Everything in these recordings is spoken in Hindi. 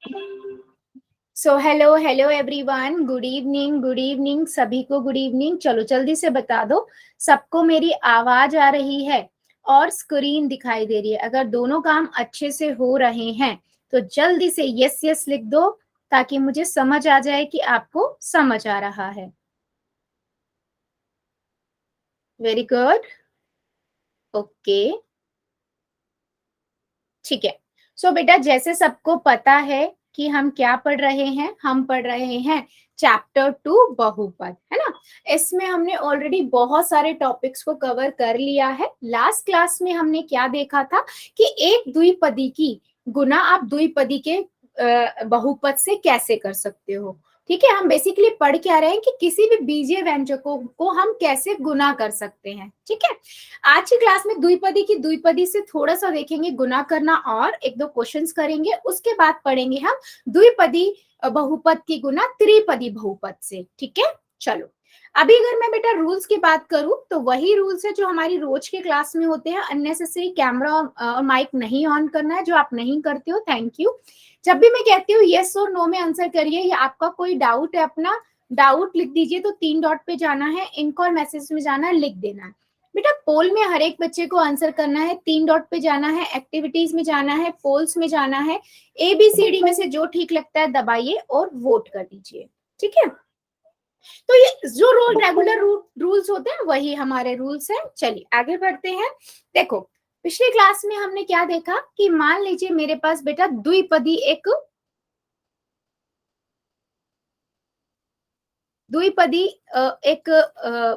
So hello hello everyone, good evening सभी को गुड इवनिंग। चलो जल्दी से बता दो, सबको मेरी आवाज आ रही है और स्क्रीन दिखाई दे रही है? अगर दोनों काम अच्छे से हो रहे हैं तो जल्दी से यस यस लिख दो, ताकि मुझे समझ आ जाए कि आपको समझ आ रहा है। वेरी गुड, ओके, ठीक है। सो बेटा, जैसे सबको पता है कि हम क्या पढ़ रहे हैं, हम पढ़ रहे हैं चैप्टर 2 बहुपद, है ना। इसमें हमने ऑलरेडी बहुत सारे टॉपिक्स को कवर कर लिया है। लास्ट क्लास में हमने क्या देखा था कि एक द्विपदी की गुना आप द्विपदी के बहुपद से कैसे कर सकते हो। ठीक है, हम बेसिकली पढ़ क्या रहे हैं कि किसी भी बीजीय व्यंजकों को हम कैसे गुना कर सकते हैं। ठीक है, आज की क्लास में द्विपदी की द्विपदी से थोड़ा सा देखेंगे गुना करना, और एक दो क्वेश्चंस करेंगे। उसके बाद पढ़ेंगे हम द्विपदी बहुपद की गुना त्रिपदी बहुपद से। ठीक है, चलो अभी अगर मैं बेटा रूल्स की बात करूं तो वही रूल्स है जो हमारी रोज के क्लास में होते हैं। अननेसेसरी कैमरा और माइक नहीं ऑन करना है, जो आप नहीं करते हो थैंक यू। जब भी मैं कहती हूँ यस और नो में आंसर करिए, या आपका कोई डाउट है अपना डाउट लिख दीजिए, तो 3 डॉट पे जाना है, इनकॉल मैसेज में जाना है, लिख देना है। बेटा पोल में हर एक बच्चे को आंसर करना है, 3 डॉट पे जाना है, एक्टिविटीज में जाना है, पोल्स में जाना है, ABCD में से जो ठीक लगता है दबाइए और वोट कर दीजिए। ठीक है, तो ये जो रेगुलर रूल्स होते हैं वही हमारे रूल्स हैं। चलिए आगे बढ़ते हैं। देखो पिछले क्लास में हमने क्या देखा कि मान लीजिए मेरे पास बेटा द्विपदी एक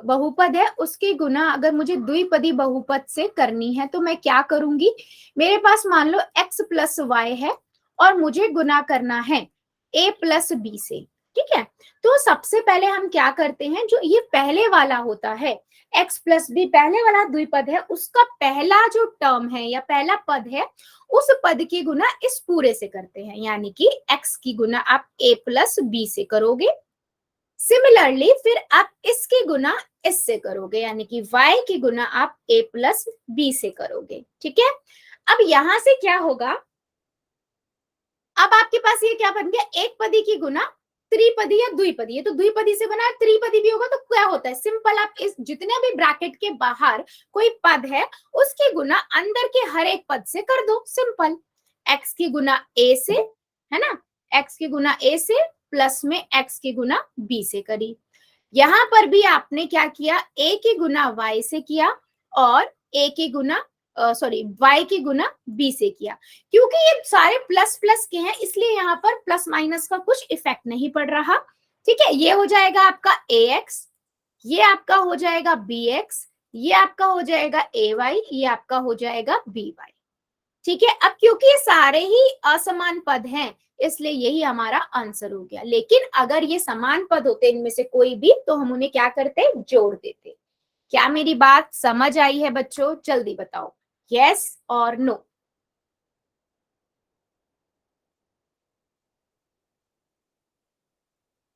बहुपद है, उसकी गुना अगर मुझे द्विपदी बहुपद से करनी है तो मैं क्या करूंगी। मेरे पास मान लो x प्लस वाई है और मुझे गुना करना है a प्लस बी से। ठीक है, तो सबसे पहले हम क्या करते हैं, जो ये पहले वाला होता है x प्लस बी पहले वाला द्विपद है, उसका पहला जो टर्म है या पहला पद है, उस पद की गुना इस पूरे से करते हैं। यानी कि x की गुना आप a प्लस बी से करोगे, सिमिलरली फिर आप इसकी गुना इससे करोगे, यानी कि y की गुना आप a प्लस बी से करोगे। ठीक है, अब यहां से क्या होगा, अब आपके पास ये क्या बन गया, एक पदी की गुना त्रिपदी या द्विपदी। ये तो द्विपदी से बना है, त्रिपदी भी होगा तो क्या होता है, सिंपल आप इस जितने भी ब्रैकेट के बाहर कोई पद है उसकी गुना अंदर के हर एक पद से कर दो, सिंपल। x की गुना a से, है ना, x की गुना a से प्लस में x की गुना b से करी। यहां पर भी आपने क्या किया, a की गुना y से किया और a की गुना y की गुना b से किया। क्योंकि ये सारे प्लस प्लस के हैं इसलिए यहाँ पर प्लस माइनस का कुछ इफेक्ट नहीं पड़ रहा। ठीक है, ये हो जाएगा आपका ax, ये आपका हो जाएगा bx, ये आपका हो जाएगा ay, ये आपका हो जाएगा by। ठीक है, अब क्योंकि ये सारे ही असमान पद हैं इसलिए यही हमारा आंसर हो गया। लेकिन अगर ये समान पद होते इनमें से कोई भी तो हम उन्हें क्या करते, जोड़ देते। क्या मेरी बात समझ आई है बच्चों? जल्दी बताओ यस और नो।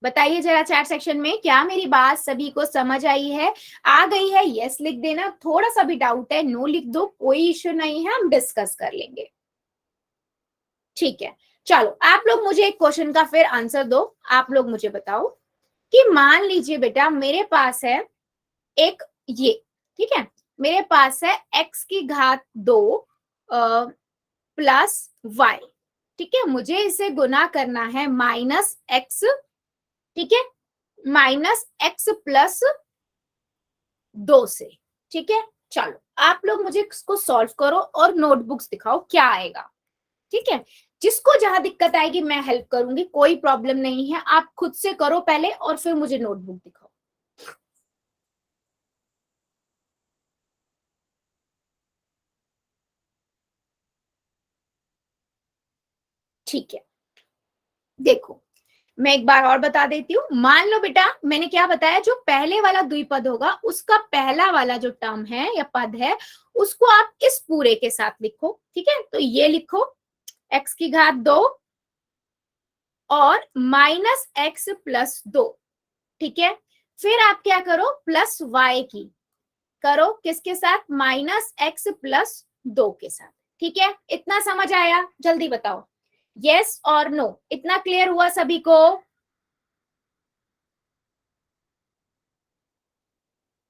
बताइए जरा चैट सेक्शन में, क्या मेरी बात सभी को समझ आई है? आ गई है यस लिख देना, थोड़ा सा भी डाउट है नो लिख दो, कोई इश्यू नहीं है, हम डिस्कस कर लेंगे। ठीक है, चलो आप लोग मुझे एक क्वेश्चन का फिर आंसर दो। आप लोग मुझे बताओ कि मान लीजिए बेटा मेरे पास है एक ये, ठीक है, मेरे पास है x की घात 2 प्लस वाई। ठीक है, मुझे इसे गुना करना है माइनस एक्स, ठीक है, माइनस एक्स प्लस 2 से। ठीक है, चलो आप लोग मुझे इसको सॉल्व करो और नोटबुक्स दिखाओ क्या आएगा। ठीक है, जिसको जहां दिक्कत आएगी मैं हेल्प करूंगी, कोई प्रॉब्लम नहीं है, आप खुद से करो पहले और फिर मुझे नोटबुक दिखाओ। ठीक है, देखो मैं एक बार और बता देती हूँ। मान लो बेटा मैंने क्या बताया, जो पहले वाला द्विपद होगा उसका पहला वाला जो टर्म है या पद है उसको आप इस पूरे के साथ लिखो। ठीक है, तो ये लिखो x की घात 2 और माइनस एक्स प्लस 2। ठीक है, फिर आप क्या करो, प्लस y की करो किसके साथ, माइनस एक्स प्लस 2 के साथ। ठीक है, इतना समझ आया? जल्दी बताओ यस और नो, इतना क्लियर हुआ सभी को?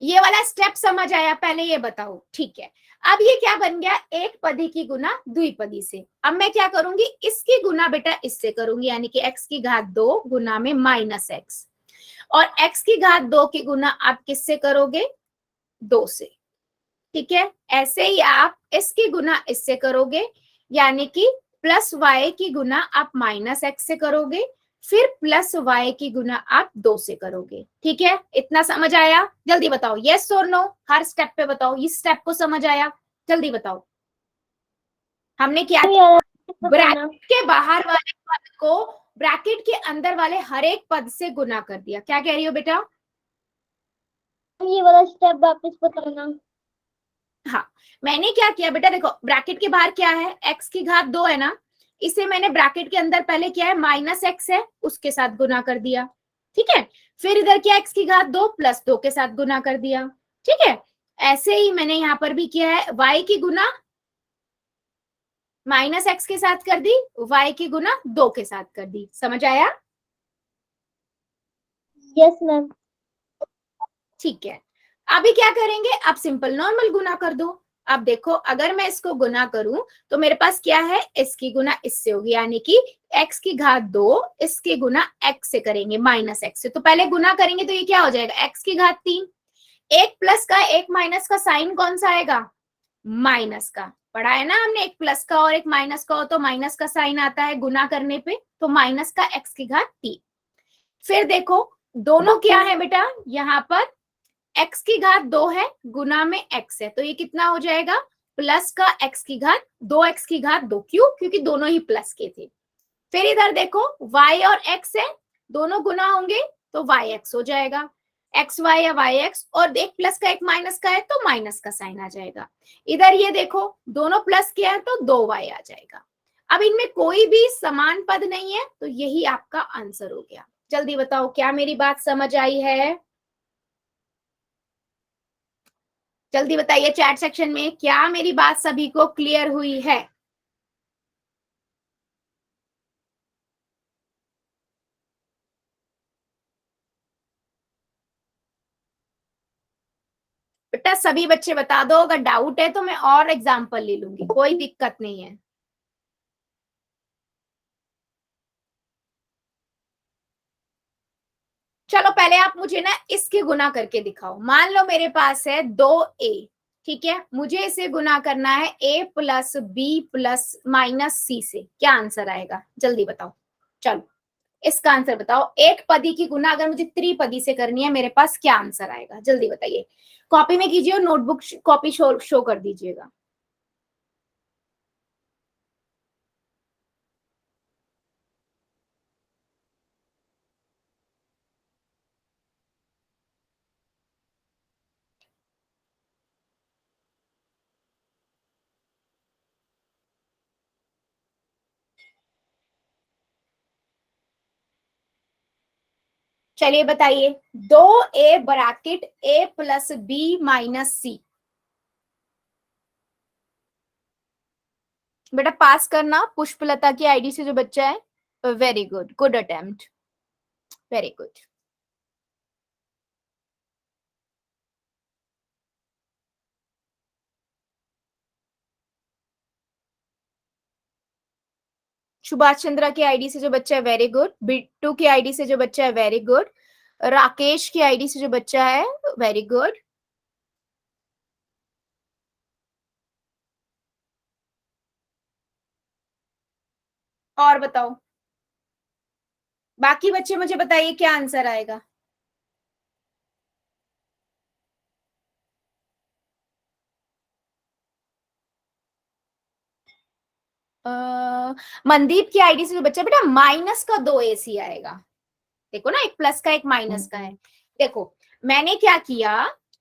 ये वाला स्टेप समझ आया? पहले ये बताओ, ठीक है। अब ये क्या बन गया, एक पदी की गुना द्विपदी से। अब मैं क्या करूंगी, इसकी गुना बेटा इससे करूंगी, यानी कि x की घात 2 गुना में माइनस एक्स, और x की घात 2 की गुना आप किससे करोगे, 2 से। ठीक है, ऐसे ही आप इसकी गुना इससे करोगे, यानी कि प्लस y की गुना आप माइनस एक्स से करोगे, फिर प्लस y की गुना आप 2 से करोगे। ठीक है, इतना समझ आया? जल्दी बताओ, यस और नो, हर स्टेप पे बताओ, इस स्टेप को समझ आया? जल्दी बताओ। हमने क्या किया, ब्रैकेट के बाहर वाले पद को ब्रैकेट के अंदर वाले हर एक पद से गुना कर दिया। क्या कह रही हो बेटा? ये वाला स्टेप वापस बताना। हाँ, मैंने क्या किया बेटा, देखो ब्रैकेट के बाहर क्या है, x की घात 2 है ना, इसे मैंने ब्रैकेट के अंदर पहले क्या है, माइनस एक्स है, उसके साथ गुना कर दिया। ठीक है, फिर इधर क्या, x की घात 2 प्लस 2 के साथ गुना कर दिया। ठीक है, ऐसे ही मैंने यहाँ पर भी किया है, y की गुना माइनस एक्स के साथ कर दी, y की गुना 2 के साथ कर दी। समझ आया? Yes ma'am. ठीक है, अभी क्या करेंगे, आप सिंपल नॉर्मल गुना कर दो। अब देखो, अगर मैं इसको गुना करूं तो मेरे पास क्या है, इसकी गुना इससे होगी, यानी कि x की घात 2 इसकी गुना x से करेंगे, माइनस एक्स से। तो पहले गुना करेंगे तो ये क्या हो जाएगा, x की घात 3, एक प्लस का एक माइनस का साइन कौन सा आएगा, माइनस का। पढ़ा है ना हमने, एक प्लस का और एक माइनस का हो तो माइनस का साइन आता है गुना करने पे, तो माइनस का x की घात 3। फिर देखो दोनों क्या है बेटा, यहाँ पर x की घात 2 है, गुना में x है, तो ये कितना हो जाएगा, प्लस का x की घात 2x की घात 2। क्यों, क्योंकि दोनों ही प्लस के थे। फिर इधर देखो y और x है, दोनों गुना होंगे तो yx हो जाएगा, xy या yx, और एक प्लस का एक माइनस का है तो माइनस का साइन आ जाएगा। इधर ये देखो दोनों प्लस के हैं तो 2y आ जाएगा। अब इनमें कोई भी समान पद नहीं है, तो यही आपका आंसर हो गया। जल्दी बताओ, क्या मेरी बात समझ आई है? जल्दी बताइए चैट सेक्शन में, क्या मेरी बात सभी को क्लियर हुई है? बेटा सभी बच्चे बता दो, अगर डाउट है तो मैं और एग्जांपल ले लूंगी, कोई दिक्कत नहीं है। चलो पहले आप मुझे ना इसके गुना करके दिखाओ। मान लो मेरे पास है 2a, ठीक है, मुझे इसे गुना करना है a plus b plus minus c से। क्या आंसर आएगा, जल्दी बताओ। चलो इसका आंसर बताओ, एक पदी की गुना अगर मुझे त्रिपदी से करनी है, मेरे पास क्या आंसर आएगा, जल्दी बताइए। कॉपी में कीजिए और नोटबुक कॉपी शो कर दीजिएगा। चलिए बताइए, 2a bracket a plus b minus c। बेटा पास करना, पुष्पलता की आईडी से जो बच्चा है, very good, good attempt, very good. Subhash Chandra की आईडी से जो बच्चा है, वेरी गुड। बिट्टू की आईडी से जो बच्चा है, वेरी गुड। राकेश की आईडी से जो बच्चा है, वेरी गुड। और बताओ, बाकी बच्चे मुझे बताइए क्या आंसर आएगा। मनदीप की आईडी से जो बच्चा, बेटा माइनस का 2ac आएगा। देखो ना, एक प्लस का एक माइनस का है। देखो मैंने क्या किया,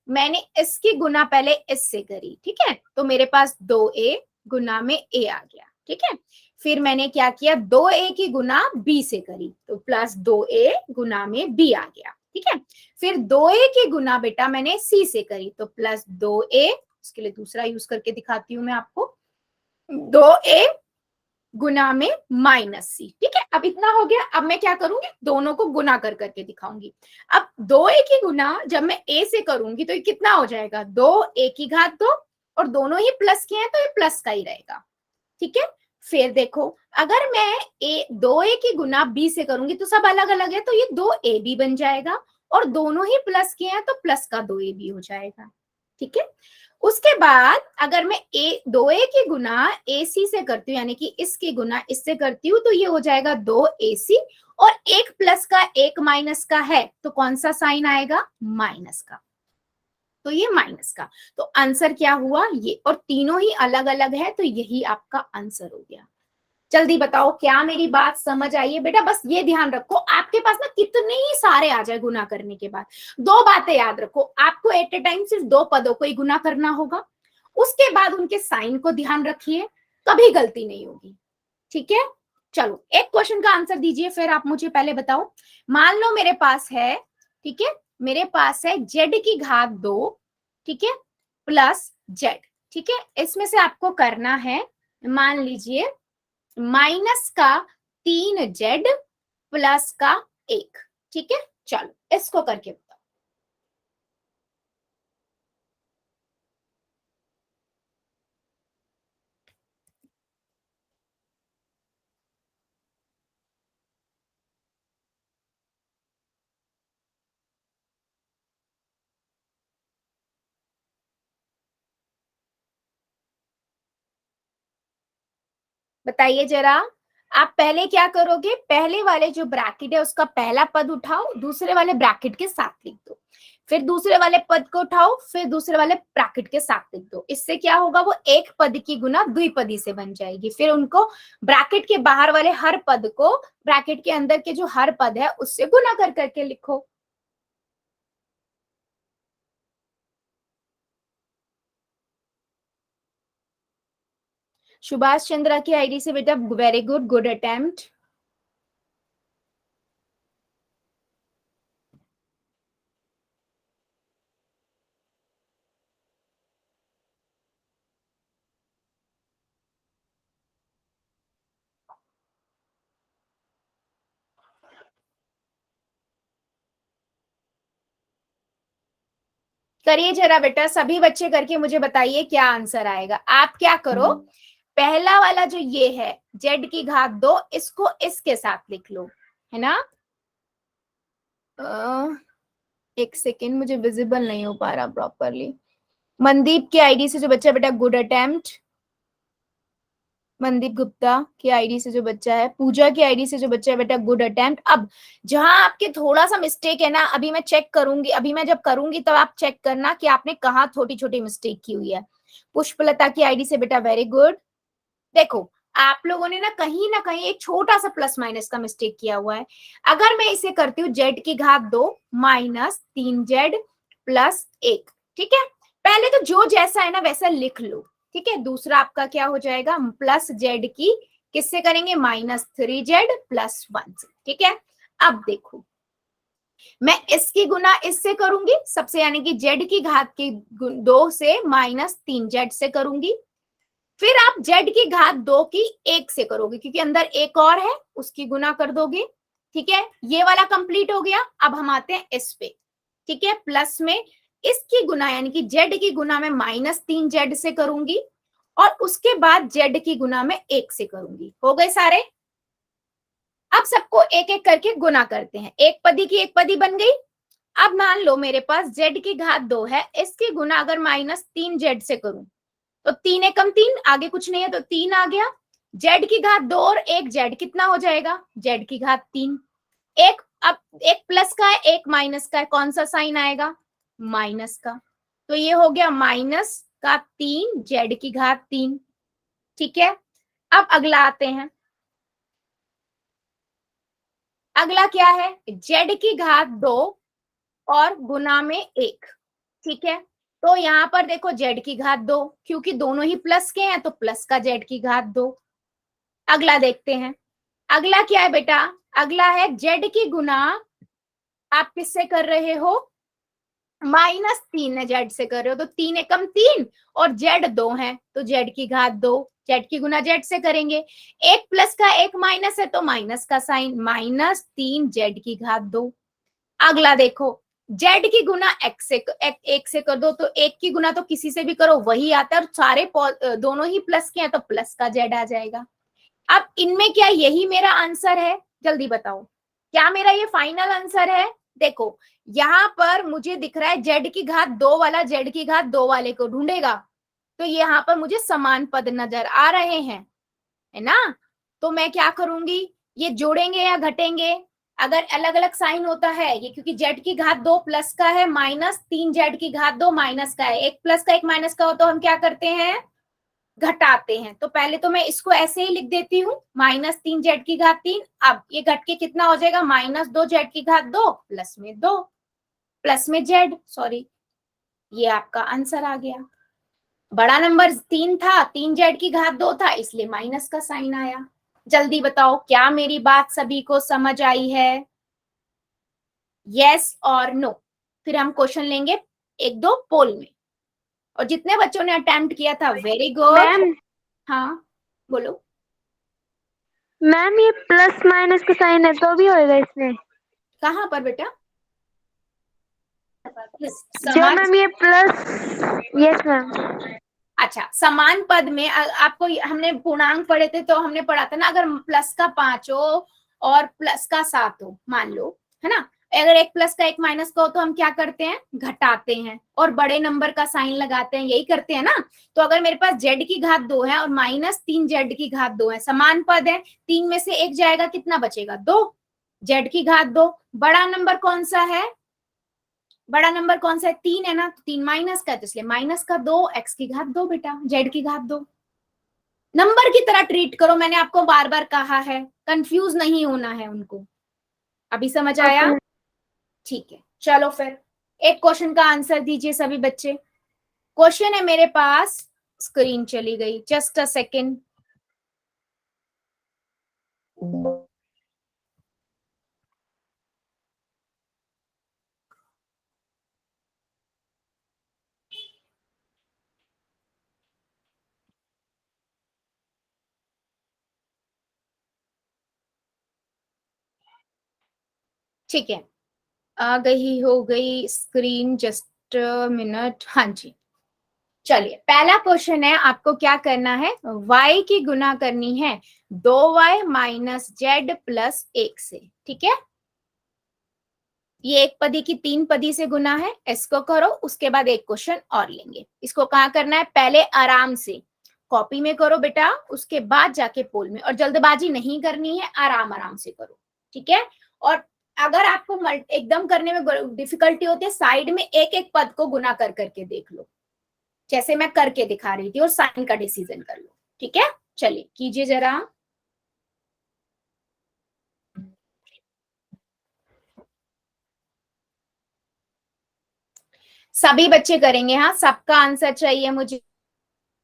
मैंने इसकी गुना पहले इससे करी, ठीक है, तो मेरे पास 2a गुना में a आ गया। ठीक है, फिर मैंने क्या किया, 2a की गुना b से करी, तो प्लस 2a गुना में b आ गया। ठीक है, फिर 2a की गुना बेटा मैंने c से करी, तो प्लस 2a, उसके लिए दूसरा यूज करके दिखाती हूं मैं आपको। 2a गुना में माइनस सी। ठीक है, अब इतना हो गया। अब मैं क्या करूंगी, दोनों को गुना कर करके दिखाऊंगी। अब 2a की गुना जब मैं a से करूंगी तो ये कितना हो जाएगा, 2a की घात 2, और दोनों ही प्लस के हैं तो ये प्लस का ही रहेगा। ठीक है, फिर देखो अगर मैं 2a की गुना b से करूंगी तो सब अलग अलग है, तो ये 2ab बन जाएगा, और दोनों ही प्लस के हैं तो प्लस का 2ab हो जाएगा। ठीक है, उसके बाद अगर मैं 2a की गुना ac से करती हूँ, यानी कि इसकी गुना इससे करती हूँ, तो ये हो जाएगा 2ac, और एक प्लस का एक माइनस का है, तो कौन सा साइन आएगा, माइनस का, तो ये माइनस का। तो आंसर क्या हुआ ये, और तीनों ही अलग अलग है, तो यही आपका आंसर हो गया। जल्दी बताओ क्या मेरी बात समझ आई है बेटा। बस ये ध्यान रखो, आपके पास ना कितने ही सारे आ जाए गुना करने के बाद, दो बातें याद रखो, आपको एट ए टाइम सिर्फ दो पदों को ही गुना करना होगा, उसके बाद उनके साइन को ध्यान रखिए, कभी गलती नहीं होगी। ठीक है, चलो एक क्वेश्चन का आंसर दीजिए, फिर आप मुझे पहले बताओ। मान लो मेरे पास है, ठीक है, मेरे पास है जेड की घात 2, ठीक है, प्लस जेड। ठीक है, इसमें से आपको करना है, मान लीजिए माइनस का 3z प्लस का 1। ठीक है, चलो इसको करके बताओ। बताइए जरा, आप पहले क्या करोगे, पहले वाले जो ब्रैकेट है उसका पहला पद उठाओ, दूसरे वाले ब्रैकेट के साथ लिख दो, फिर दूसरे वाले पद को उठाओ, फिर दूसरे वाले ब्रैकेट के साथ लिख दो। इससे क्या होगा, वो एक पद की गुना द्विपदी से बन जाएगी। फिर उनको ब्रैकेट के बाहर वाले हर पद को ब्रैकेट के अंदर के जो हर पद है उससे गुना कर करके लिखो। सुभाष चंद्रा की आईडी से बेटा, वेरी गुड, गुड अटेम्प्ट। करिए जरा बेटा, सभी बच्चे करके मुझे बताइए क्या आंसर आएगा। आप क्या करो, पहला वाला जो ये है जेड की घात 2, इसको इसके साथ लिख लो, है ना। एक सेकेंड, मुझे विजिबल नहीं हो पा रहा प्रॉपरली। मनदीप की आईडी से जो बच्चा बेटा, गुड अटेम्प्ट। मनदीप गुप्ता की आईडी से जो बच्चा है, पूजा की आईडी से जो बच्चा है बेटा, गुड अटेम्प्ट। अब जहां आपके थोड़ा सा मिस्टेक है ना, अभी मैं चेक करूंगी, अभी मैं जब करूंगी तब आप चेक करना कि आपने कहाँ छोटी छोटी मिस्टेक की हुई है। पुष्पलता की आईडी से बेटा, वेरी गुड। देखो आप लोगों ने ना कहीं एक छोटा सा प्लस माइनस का मिस्टेक किया हुआ है। अगर मैं इसे करती हूँ जेड की घात 2 माइनस 3z प्लस 1, ठीक है, पहले तो जो जैसा है ना वैसा लिख लो। ठीक है, दूसरा आपका क्या हो जाएगा, प्लस जेड की किससे करेंगे, -3z प्लस 1 से। ठीक है, अब देखो मैं इसकी गुना इससे करूंगी सबसे, यानी कि जेड की घात की 2 से -3z से करूंगी। फिर आप z की घात 2 की 1 से करोगे, क्योंकि अंदर एक और है, उसकी गुना कर दोगे। ठीक है, ये वाला कंप्लीट हो गया। अब हम आते हैं इस पे। ठीक है, प्लस में इसकी गुना यानी कि z की गुना में -3z से करूंगी, और उसके बाद z की गुना में 1 से करूंगी। हो गए सारे। अब सबको एक एक करके गुना करते हैं, एक पदी की एक पदी बन गई। अब मान लो मेरे पास z की घात 2 है, इसकी गुना अगर -3z से करूं तो 3 एकम 3, आगे कुछ नहीं है तो 3 आ गया। जेड की घात 2 और एक जेड कितना हो जाएगा, जेड की घात 3। एक, अब एक प्लस का है एक माइनस का है, कौन सा साइन आएगा, माइनस का। तो ये हो गया -3 जेड की घात 3। ठीक है, अब अगला आते हैं। अगला क्या है, जेड की घात 2 और गुना में 1। ठीक है, तो यहाँ पर देखो जेड की घात 2, क्योंकि दोनों ही प्लस के हैं तो प्लस का जेड की घात 2। अगला देखते हैं, अगला क्या है बेटा, अगला है जेड की गुना, आप किससे कर रहे हो, -3 है जेड से कर रहे हो, तो 3 एकम 3 और जेड 2 है तो जेड की घात 2, जेड की गुना जेड से करेंगे। एक प्लस का एक माइनस है तो माइनस का साइन, -3 z की घात 2। अगला देखो, जेड की गुना एक्स से एक से कर दो, तो एक की गुना तो किसी से भी करो वही आता है, और सारे दोनों ही प्लस के हैं तो प्लस का जेड आ जाएगा। अब इनमें क्या यही मेरा आंसर है? जल्दी बताओ, क्या मेरा ये फाइनल आंसर है? देखो यहां पर मुझे दिख रहा है z की घात 2 वाला z की घात 2 वाले को ढूंढेगा, तो यहाँ पर मुझे समान पद नजर आ रहे हैं, है ना? तो मैं क्या करूंगी, ये जोड़ेंगे या घटेंगे? अगर अलग अलग साइन होता है ये, क्योंकि z की घात 2 प्लस का है, -3 z की घात 2 माइनस का है, एक प्लस का एक माइनस का हो तो हम क्या करते हैं, घटाते हैं। तो पहले तो मैं इसको ऐसे ही लिख देती हूँ, -3 z की घात 3। अब ये घट के कितना हो जाएगा, -2 z की घात 2 प्लस में 2 प्लस में जेड, सॉरी, ये आपका आंसर आ गया। बड़ा नंबर 3 था, 3 z की घात 2 था, इसलिए माइनस का साइन आया। जल्दी बताओ, क्या मेरी बात सभी को समझ आई है? यस और नो? फिर हम क्वेश्चन लेंगे एक दो पोल में, और जितने बच्चों ने अटेम्प्ट किया था वेरी गुड। मैम हाँ बोलो। मैम ये प्लस माइनस का साइन है तो भी होएगा इसमें? कहाँ पर बेटा? जो समान, मैम ये प्लस, यस मैम। अच्छा समान पद में आपको हमने पूर्णांक पढ़े थे तो हमने पढ़ा था ना, अगर प्लस का 5 हो और प्लस का 7 हो, मान लो, है ना, अगर एक प्लस का एक माइनस का हो तो हम क्या करते हैं, घटाते हैं और बड़े नंबर का साइन लगाते हैं, यही करते हैं ना। तो अगर मेरे पास z की घात 2 है और -3 z की घात 2 है, समान पद है, 3 में से एक जाएगा, कितना बचेगा, 2, z की घात 2। बड़ा नंबर कौन सा है, बड़ा नंबर कौन सा है, 3 है ना, तो 3 माइनस का है, तो इसलिए -का 2 x की घात 2 बेटा, z की घात 2। नंबर की तरह ट्रीट करो, मैंने आपको बार बार कहा है, कंफ्यूज नहीं होना है उनको। अभी समझ आया? ठीक है, चलो फिर एक क्वेश्चन का आंसर दीजिए सभी बच्चे। क्वेश्चन है मेरे पास, स्क्रीन चली गई, जस्ट अ सेकेंड। ठीक है, आ गई हो गई स्क्रीन, जस्ट मिनट। हाँ जी, चलिए पहला क्वेश्चन है, आपको क्या करना है, y की गुना करनी है 2y माइनस जेड प्लस 1 से, ठीक है। ये एक पदी की 3 पदी से गुना है, इसको करो, उसके बाद एक क्वेश्चन और लेंगे। इसको कहाँ करना है, पहले आराम से कॉपी में करो बेटा, उसके बाद जाके पोल में, और जल्दबाजी नहीं करनी है, आराम आराम से करो, ठीक है। और अगर आपको एकदम करने में डिफिकल्टी होती है, साइड में एक एक पद को गुना कर करके देख लो, जैसे मैं करके दिखा रही थी, और साइन का डिसीजन कर लो, ठीक है। चलिए कीजिए जरा। सभी बच्चे करेंगे, हाँ, सबका आंसर चाहिए मुझे।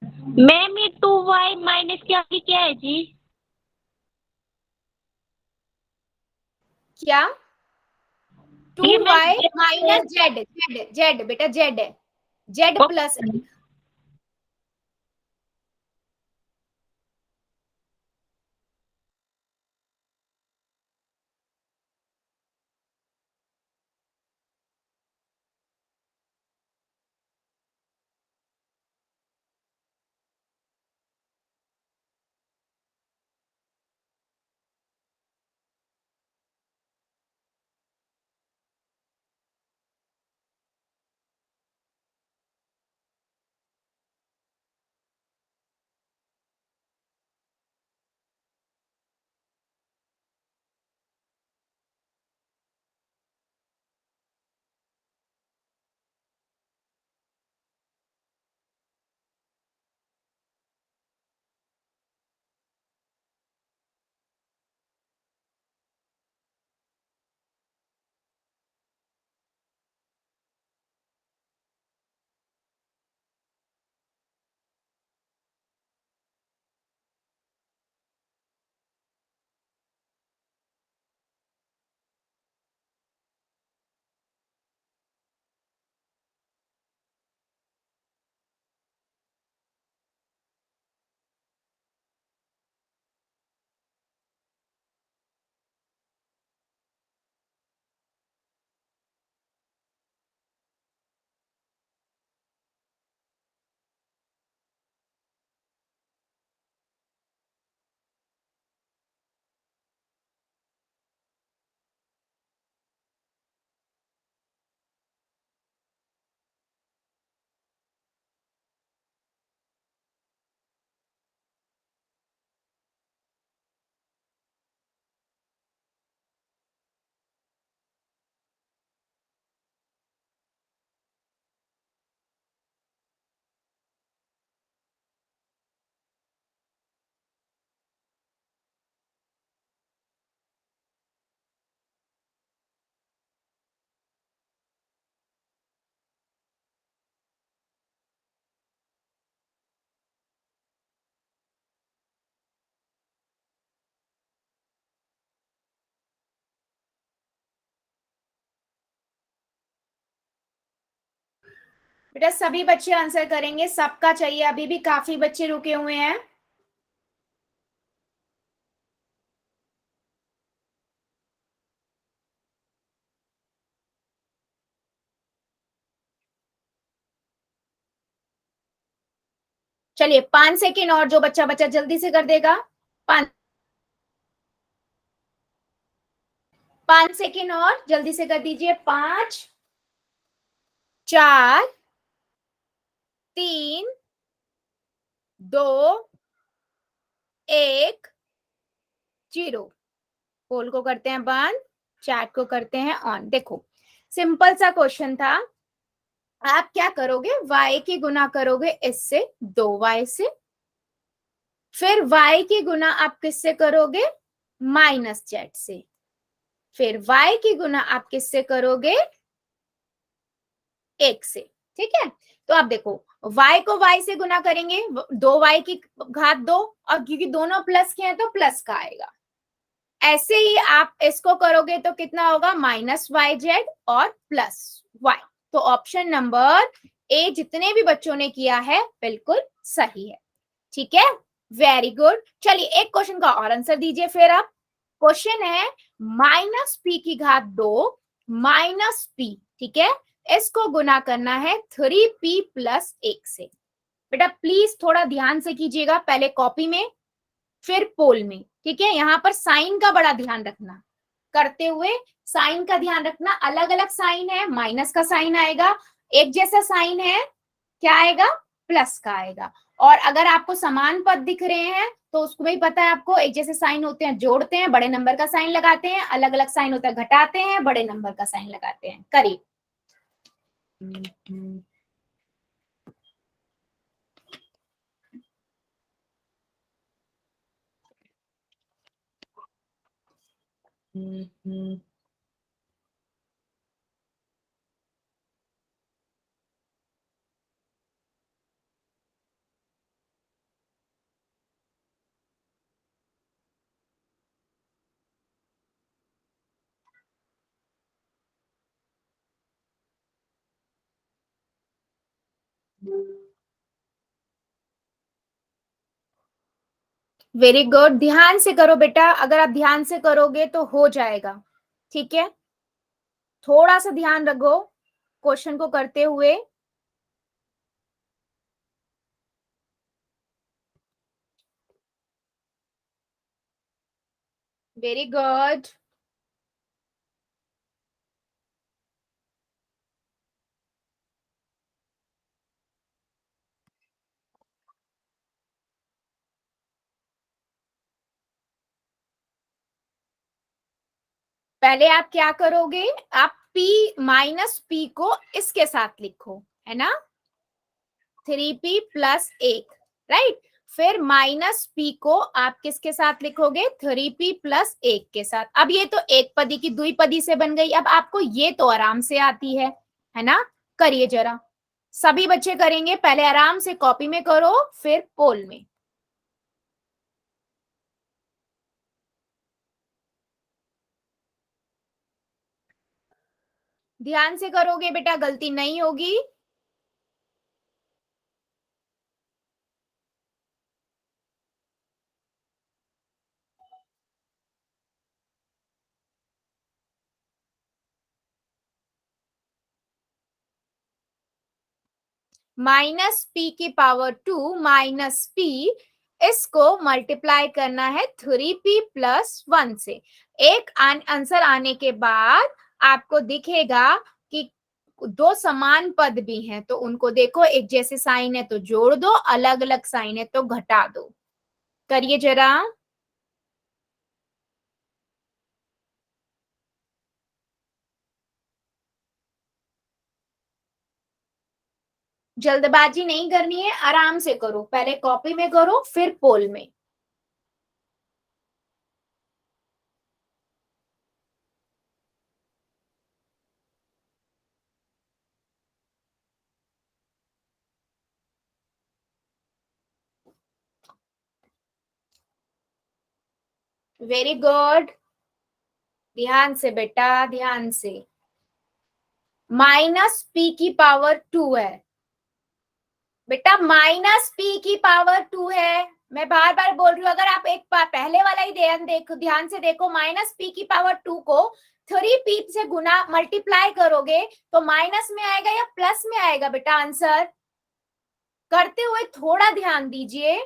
मैम ये 2y माइनस के आगे क्या है जी? क्या? ये 2y minus Z, Z Z बेटा, जेड है, जेड प्लस मैम बेटा सभी बच्चे आंसर करेंगे, सबका चाहिए, अभी भी काफी बच्चे रुके हुए हैं। चलिए 5 सेकेंड और, जो बच्चा बच्चा जल्दी से कर देगा। 5 सेकेंड और जल्दी से कर दीजिए। 5, 4, 3, 2, 1, 0। पोल को करते हैं बंद, चैट को करते हैं ऑन। देखो सिंपल सा क्वेश्चन था, आप क्या करोगे, y की गुना करोगे इससे 2y से, फिर y की गुना आप किससे करोगे, माइनस जेड से, फिर y की गुना आप किससे करोगे, 1 से। ठीक है, तो आप देखो y को y से गुना करेंगे, 2y की घात 2, और क्योंकि दोनों प्लस के हैं तो प्लस का आएगा। ऐसे ही आप इसको करोगे तो कितना होगा, माइनस वाई जेड और प्लस वाई। तो ऑप्शन नंबर ए जितने भी बच्चों ने किया है बिल्कुल सही है। ठीक है, वेरी गुड। चलिए एक क्वेश्चन का और आंसर दीजिए फिर आप। क्वेश्चन है माइनस पी की घात 2 माइनस पी, ठीक है, इसको गुना करना है 3p प्लस 1 से। बेटा प्लीज थोड़ा ध्यान से कीजिएगा, पहले कॉपी में फिर पोल में। ठीक है, यहाँ पर साइन का बड़ा ध्यान रखना, करते हुए साइन का ध्यान रखना। अलग अलग साइन है, माइनस का साइन आएगा, एक जैसा साइन है क्या आएगा, प्लस का आएगा। और अगर आपको समान पद दिख रहे हैं तो उसको भी पता है आपको, एक जैसे साइन होते हैं जोड़ते हैं, बड़े नंबर का साइन लगाते हैं, अलग अलग साइन होता है घटाते हैं, बड़े नंबर का साइन लगाते हैं। करिए। वेरी गुड, ध्यान से करो बेटा, अगर आप ध्यान से करोगे तो हो जाएगा। ठीक है, थोड़ा सा ध्यान रखो क्वेश्चन को करते हुए। Very good. पहले आप क्या करोगे, आप p माइनस पी को इसके साथ लिखो, है ना, 3p प्लस 1, राइट। फिर माइनस p को आप किसके साथ लिखोगे, 3p प्लस 1 के साथ। अब ये तो एक पदी की द्विपदी से बन गई, अब आपको ये तो आराम से आती है ना। करिए जरा, सभी बच्चे करेंगे, पहले आराम से कॉपी में करो फिर पोल में। ध्यान से करोगे बेटा, गलती नहीं होगी। माइनस पी की पावर 2 माइनस पी, इसको मल्टीप्लाई करना है 3p प्लस 1 से। एक आंसर आने के बाद आपको दिखेगा कि दो समान पद भी हैं, तो उनको देखो, एक जैसे साइन है तो जोड़ दो, अलग अलग साइन है तो घटा दो। करिए जरा। जल्दबाजी नहीं करनी है, आराम से करो, पहले कॉपी में करो फिर पोल में। वेरी गुड, ध्यान से बेटा, ध्यान से। माइनस पी की पावर 2 है, बेटा माइनस पी की पावर 2 है, मैं बार बार बोल रही हूँ। अगर आप एक बार पहले वाला ही ध्यान से देखो, माइनस पी की पावर 2 को 3p से गुना मल्टीप्लाई करोगे तो माइनस में आएगा या प्लस में आएगा बेटा? आंसर करते हुए थोड़ा ध्यान दीजिए।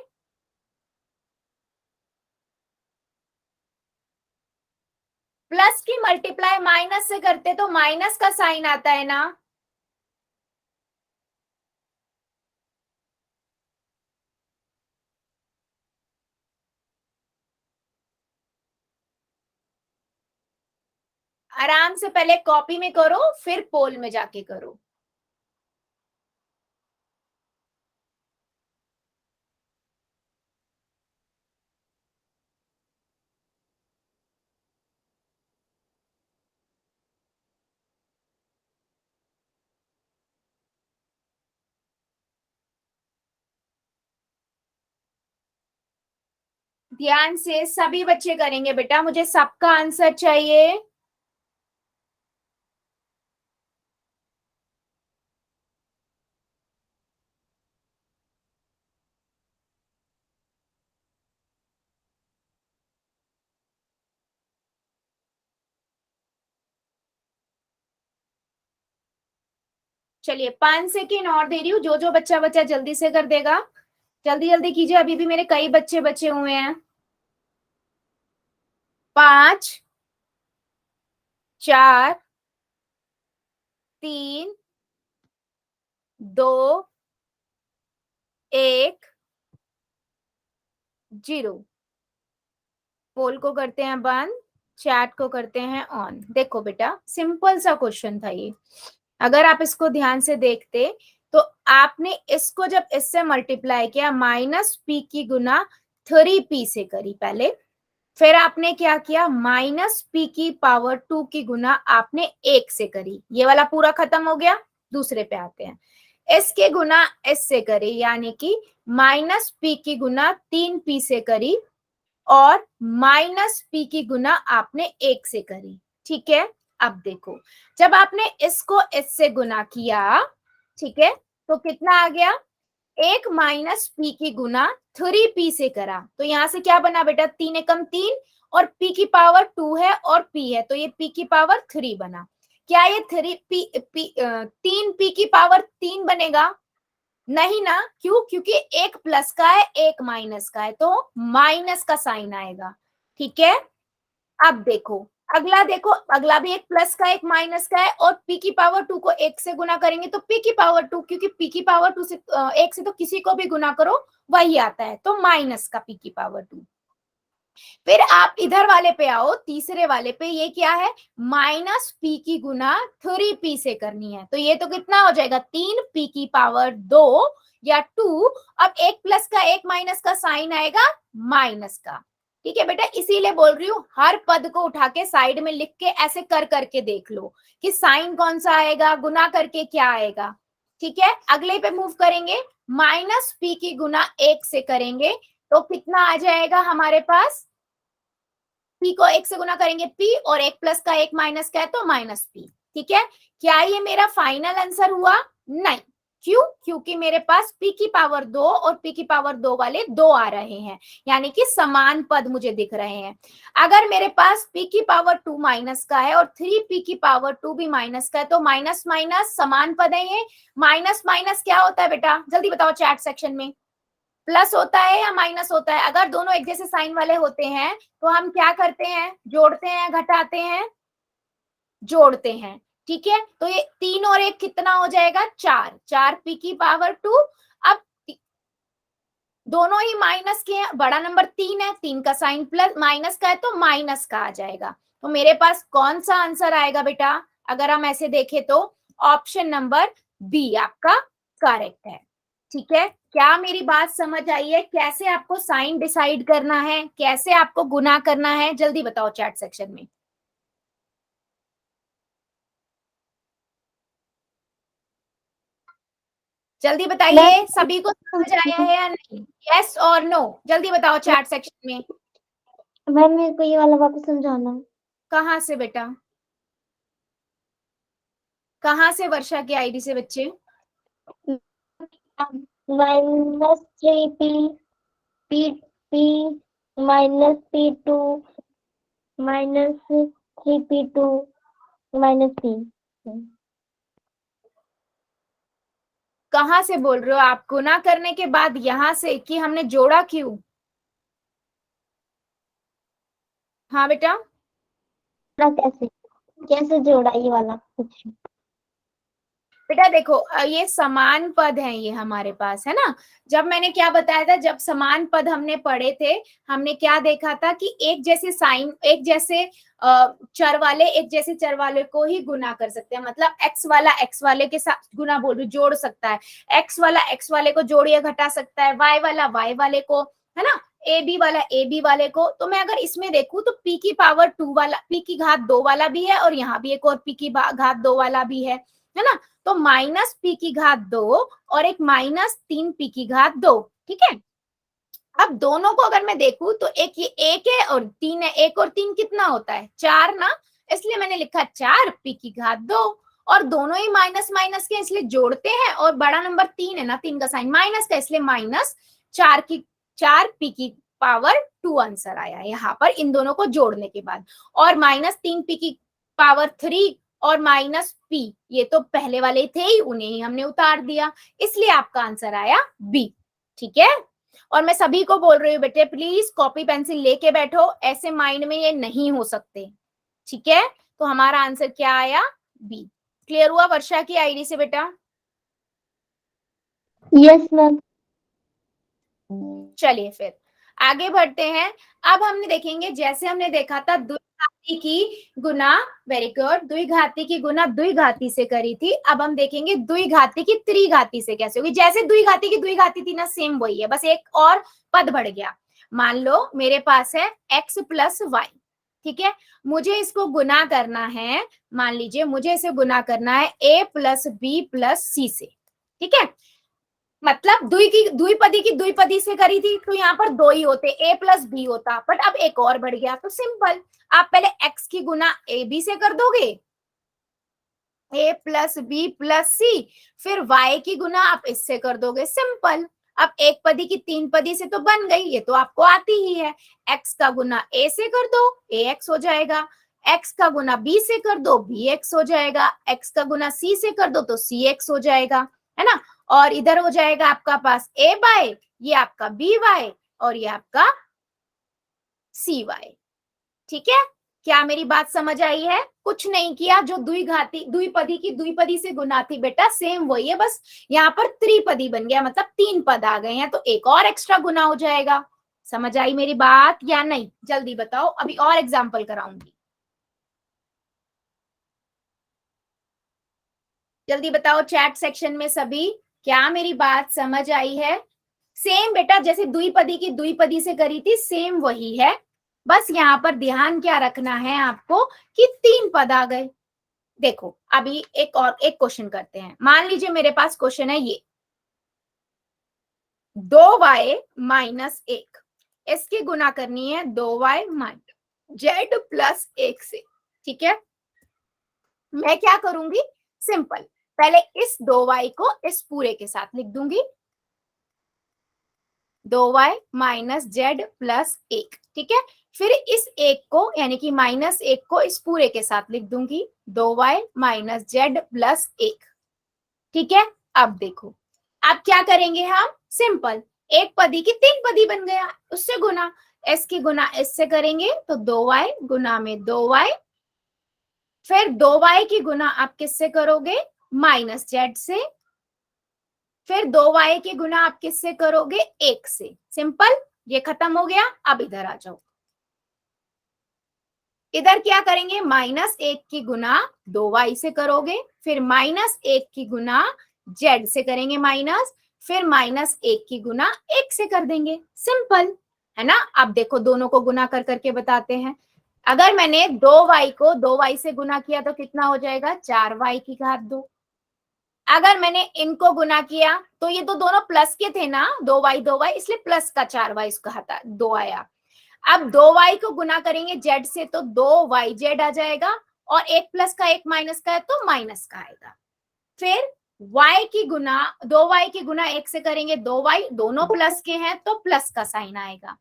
प्लस की मल्टीप्लाई माइनस से करते तो माइनस का साइन आता है ना। आराम से पहले कॉपी में करो, फिर पोल में जाके करो। ध्यान से सभी बच्चे करेंगे बेटा, मुझे सबका आंसर चाहिए। चलिए 5 सेकेंड और दे रही हूँ, जो जो बच्चा बच्चा जल्दी से कर देगा। जल्दी जल्दी कीजिए, अभी भी मेरे कई बच्चे बचे हुए हैं। 5 4 3 2 1 0। पोल को करते हैं बंद, चैट को करते हैं ऑन। देखो बेटा सिंपल सा क्वेश्चन था ये, अगर आप इसको ध्यान से देखते तो आपने इसको जब इससे मल्टीप्लाई किया माइनस पी की गुना 3p से करी पहले, फिर आपने क्या किया माइनस पी की पावर 2 की गुना आपने 1 से करी, ये वाला पूरा खत्म हो गया। दूसरे पे आते हैं, इसके गुना इससे करी यानी कि माइनस पी की गुना 3p से करी और माइनस पी की गुना आपने 1 से करी। ठीक है, अब देखो जब आपने इसको इससे गुना किया, ठीक है, तो कितना आ गया? 1 माइनस पी की गुना 3p से करा, तो यहां से क्या बना बेटा? 3 एकम 3 और p की पावर 2 है और p है, तो ये p की पावर 3 बना। क्या ये 3p की पावर 3 बनेगा? नहीं ना, क्यों? क्योंकि एक प्लस का है एक माइनस का है, तो माइनस का साइन आएगा। ठीक है, अब देखो अगला, देखो अगला भी एक प्लस का एक माइनस का है और p की पावर 2 को 1 से गुना करेंगे तो p की पावर 2, क्योंकि p की पावर 2 से 1 से तो किसी को भी गुना करो वही आता है, तो माइनस का p की पावर 2। फिर आप इधर वाले पे आओ, तीसरे वाले पे, ये क्या है? माइनस p की गुना 3p से करनी है, तो ये तो कितना हो जाएगा? 3p की पावर 2 या 2। अब एक प्लस का एक माइनस का साइन आएगा माइनस का। ठीक है बेटा, इसीलिए बोल रही हूँ हर पद को उठा के साइड में लिख के ऐसे कर करके देख लो कि साइन कौन सा आएगा, गुना करके क्या आएगा। ठीक है, अगले पे मूव करेंगे, माइनस p की गुना 1 से करेंगे तो कितना आ जाएगा हमारे पास? p को 1 से गुना करेंगे p और एक प्लस का एक माइनस का है तो माइनस p। ठीक है, क्या ये मेरा फाइनल आंसर हुआ? नहीं, क्यों? क्योंकि मेरे पास p की पावर 2 और p की पावर 2 वाले 2 आ रहे हैं, यानी कि समान पद मुझे दिख रहे हैं। अगर मेरे पास p की पावर 2 माइनस का है और 3p की पावर 2 भी माइनस का है, तो माइनस माइनस समान पद है ये। माइनस माइनस क्या होता है बेटा? जल्दी बताओ चैट सेक्शन में, प्लस होता है या माइनस होता है? अगर दोनों एक जैसे साइन वाले होते हैं तो हम क्या करते हैं? जोड़ते हैं, घटाते हैं? जोड़ते हैं। ठीक है, तो ये 3 और 1 कितना हो जाएगा? 4, 4p की पावर 2। अब दोनों ही माइनस के हैं, बड़ा नंबर 3 है, 3 का साइन प्लस माइनस का है तो माइनस का आ जाएगा। तो मेरे पास कौन सा आंसर आएगा बेटा? अगर हम ऐसे देखें तो ऑप्शन नंबर बी आपका करेक्ट है। ठीक है, क्या मेरी बात समझ आई है? कैसे आपको साइन डिसाइड करना है, कैसे आपको गुना करना है, जल्दी बताओ चैट सेक्शन में। जल्दी बताइए, सभी को समझ आया है या नहीं? यस और नो, जल्दी बताओ चैट सेक्शन में। मैम मेरे को ये वाला वापस समझाना। कहाँ से बेटा? कहाँ से वर्षा की आईडी से बच्चे? Minus 3p p minus p2 minus 3p2 minus p। कहाँ से बोल रहे हो आप? गुना करने के बाद यहाँ से कि हमने जोड़ा क्यों? हाँ बेटा, कैसे कैसे जोड़ा ये वाला कुछ? बेटा देखो ये समान पद हैं ये हमारे पास, है ना। जब मैंने क्या बताया था, जब समान पद हमने पढ़े थे, हमने क्या देखा था कि एक जैसे साइन, एक जैसे चर वाले एक जैसे चर वाले को ही गुना कर सकते हैं। मतलब एक्स वाला एक्स वाले के साथ गुना बोल रही, जोड़ सकता है। एक्स वाला एक्स वाले को जोड़ या घटा सकता है, वाई वाला वाई वाले को, है ना, ए बी वाला ए बी वाले को। तो मैं अगर इसमें देखूं तो पी की पावर 2 वाला, पी की घात 2 वाला भी है, और यहाँ भी एक और पी की घात 2 वाला भी है ना। तो माइनस पी की घात 2 और एक माइनस 3 पी की घात 2, ठीक है। अब दोनों को अगर मैं देखूं तो एक ये एक है और 3 है, एक और 3 कितना होता है? 4 ना, इसलिए मैंने लिखा 4 पी की घात 2। और दोनों ही माइनस माइनस के इसलिए जोड़ते हैं, और बड़ा नंबर 3 है ना, 3 का साइन माइनस का, इसलिए माइनस 4 पी की पावर 2 आंसर आया यहाँ पर इन दोनों को जोड़ने के बाद। और माइनस 3 पी की पावर 3 और माइनस पी, ये तो पहले वाले थे ही, उन्हें ही हमने उतार दिया, इसलिए आपका आंसर आया बी, ठीक है। और मैं सभी को बोल रही हूँ बेटे प्लीज कॉपी पेंसिल लेके बैठो, ऐसे माइंड में ये नहीं हो सकते, ठीक है। तो हमारा आंसर क्या आया? बी। क्लियर हुआ वर्षा की आईडी से बेटा? Yes ma'am. चलिए फिर आगे बढ़ते हैं। अब हमने देखेंगे, जैसे हमने देखा था द्विघाती की गुना, वेरी गुड, द्विघाती की गुना द्विघाती से करी थी। अब हम देखेंगे द्विघाती की त्रिघाती से कैसे होगी। जैसे द्विघाती की द्विघाती थी ना, सेम वही है, बस एक और पद बढ़ गया। मान लो मेरे पास है एक्स प्लस वाई, ठीक है। मुझे इसको गुना करना है, मान लीजिए मुझे इसे गुना करना है ए प्लस बी प्लस सी से, ठीक है। मतलब द्विपदी की द्विपदी से करी थी तो यहाँ पर दो ही होते, ए प्लस बी होता, बट अब एक और बढ़ गया। तो सिंपल, आप पहले एक्स की गुना ए बी से कर दोगे, ए प्लस बी प्लस सी, फिर वाई की गुना आप इससे कर दोगे, सिंपल। अब एक पदी की तीन पदी से तो बन गई, ये तो आपको आती ही है। एक्स का गुना ए से कर दो, ए एक्स हो जाएगा। एक्स का गुना बी से कर दो, बी एक्स हो जाएगा। एक्स का गुना सी से कर दो तो सी एक्स हो जाएगा, है ना। और इधर हो जाएगा आपका पास ए बाय, ये आपका बी वाई, और ये आपका सी वाई, ठीक है। क्या मेरी बात समझ आई है? कुछ नहीं किया, जो द्विघाती द्विपदी की द्विपदी से गुना थी बेटा, सेम वही है, बस यहाँ पर त्रिपदी बन गया, मतलब 3 पद आ गए हैं, तो एक और एक्स्ट्रा गुना हो जाएगा। समझ आई मेरी बात या नहीं? जल्दी बताओ, अभी और एग्जाम्पल कराऊंगी, जल्दी बताओ चैट सेक्शन में सभी, क्या मेरी बात समझ आई है? सेम बेटा, जैसे द्विपदी की द्विपदी से करी थी, सेम वही है, बस यहाँ पर ध्यान क्या रखना है आपको कि 3 पद आ गए। देखो अभी एक और एक क्वेश्चन करते हैं। मान लीजिए मेरे पास क्वेश्चन है ये 2y माइनस 1, इसकी गुना करनी है 2y माइनस जेड प्लस 1 से, ठीक है। मैं क्या करूंगी, सिंपल, पहले इस 2y को इस पूरे के साथ लिख दूंगी, 2y माइनस जेड प्लस 1, ठीक है। फिर इस एक को यानी कि माइनस 1 को इस पूरे के साथ लिख दूंगी, 2y माइनस जेड प्लस 1, ठीक है। अब देखो, अब क्या करेंगे हम, सिंपल, एक पदी की 3 पदी बन गया, उससे गुना, एस की गुना इससे करेंगे तो 2y गुना में 2y, फिर 2y की गुना आप किससे करोगे, माइनस जेड से, फिर 2y की गुना आप किससे करोगे, 1 से, सिंपल, ये खत्म हो गया। अब इधर आ जाओ, इधर क्या करेंगे, माइनस 1 की गुना 2y से करोगे, फिर माइनस 1 की गुना जेड से करेंगे माइनस, फिर माइनस 1 की गुना 1 से कर देंगे, सिंपल, है ना। अब देखो दोनों को गुना कर करके बताते हैं। अगर मैंने 2y को 2y से गुना किया तो कितना हो जाएगा, 4y की घात 2। अगर मैंने इनको गुना किया तो ये तो दोनों प्लस के थे ना, 2y इसलिए प्लस का 4y घाता 2 आया। अब 2y को गुना करेंगे जेड से तो 2y जेड आ जाएगा, और एक प्लस का एक माइनस का है तो माइनस का आएगा। फिर y की गुना 2y की गुना 1 से करेंगे 2y, दोनों प्लस के हैं तो प्लस का साइन आएगा।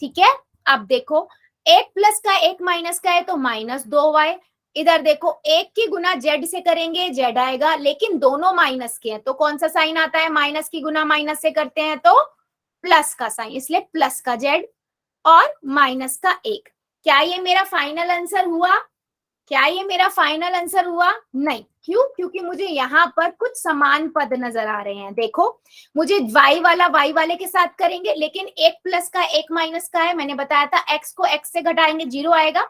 ठीक है, अब देखो एक प्लस का एक माइनस का है तो -2y। इधर देखो एक की गुना z से करेंगे z आएगा, लेकिन दोनों माइनस के हैं तो कौन सा साइन आता है, माइनस की गुना माइनस से करते हैं तो प्लस का साइन, इसलिए प्लस का z और माइनस का 1। क्या ये मेरा फाइनल आंसर हुआ? क्या ये मेरा फाइनल आंसर हुआ? नहीं। क्यों? क्योंकि मुझे यहाँ पर कुछ समान पद नजर आ रहे हैं। देखो मुझे y वाला y वाले के साथ करेंगे, लेकिन एक प्लस का एक माइनस का है। मैंने बताया था x को x से घटाएंगे 0 आएगा,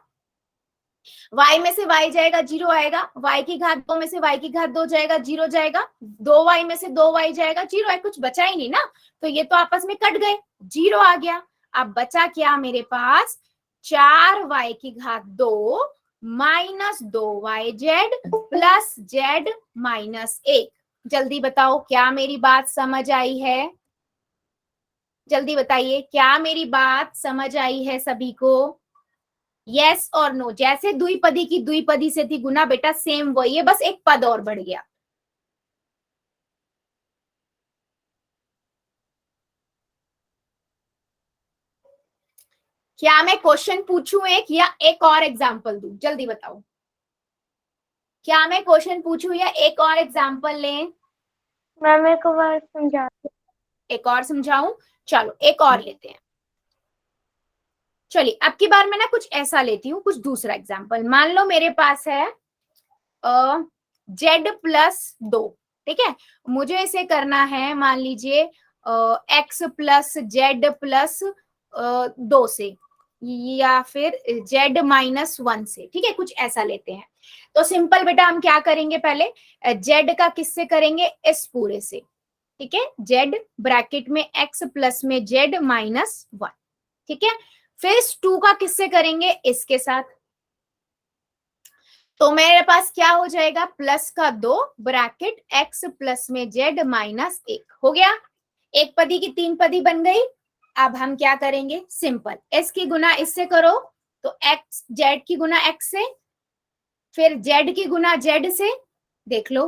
y में से y जाएगा 0 आएगा, y की घात 2 में से y की घात 2 जाएगा 0 जाएगा, 2y में से 2y जाएगा 0 है, कुछ बचा ही नहीं ना, तो ये तो आपस में कट गए, 0 आ गया। अब बचा क्या मेरे पास, 4y की घात 2 -2yz प्लस z -1। जल्दी बताओ क्या मेरी बात समझ आई है? जल्दी बताइए क्या मेरी बात समझ आई है सभी को? यस और नो। जैसे द्विपदी की द्विपदी से थी गुना, बेटा सेम वही है, बस एक पद और बढ़ गया। क्या मैं क्वेश्चन पूछूं एक, या एक और एग्जाम्पल दूं? जल्दी बताओ, क्या मैं क्वेश्चन पूछूं या एक और एग्जाम्पल लें? मैम एक बार समझा दो। एक और समझाऊं? चलो एक और लेते हैं। चलिए अब की बार मैं ना कुछ ऐसा लेती हूँ, कुछ दूसरा एग्जाम्पल। मान लो मेरे पास है z+2, ठीक है, मुझे इसे करना है मान लीजिए x + z + 2 से, या फिर z -1 से, ठीक है, कुछ ऐसा लेते हैं। तो सिंपल बेटा हम क्या करेंगे, पहले z का किससे करेंगे, इस पूरे से, ठीक है, z ब्रैकेट में x प्लस में z -1, ठीक है, फिर 2 का किससे करेंगे, इसके साथ। तो मेरे पास क्या हो जाएगा, प्लस का 2 ब्रैकेट x प्लस में z -1 हो गया। एक पदी की 3 पदी बन गई। अब हम क्या करेंगे, सिंपल s की गुना इससे करो तो x, z की गुना x से, फिर z की गुना z से, देख लो,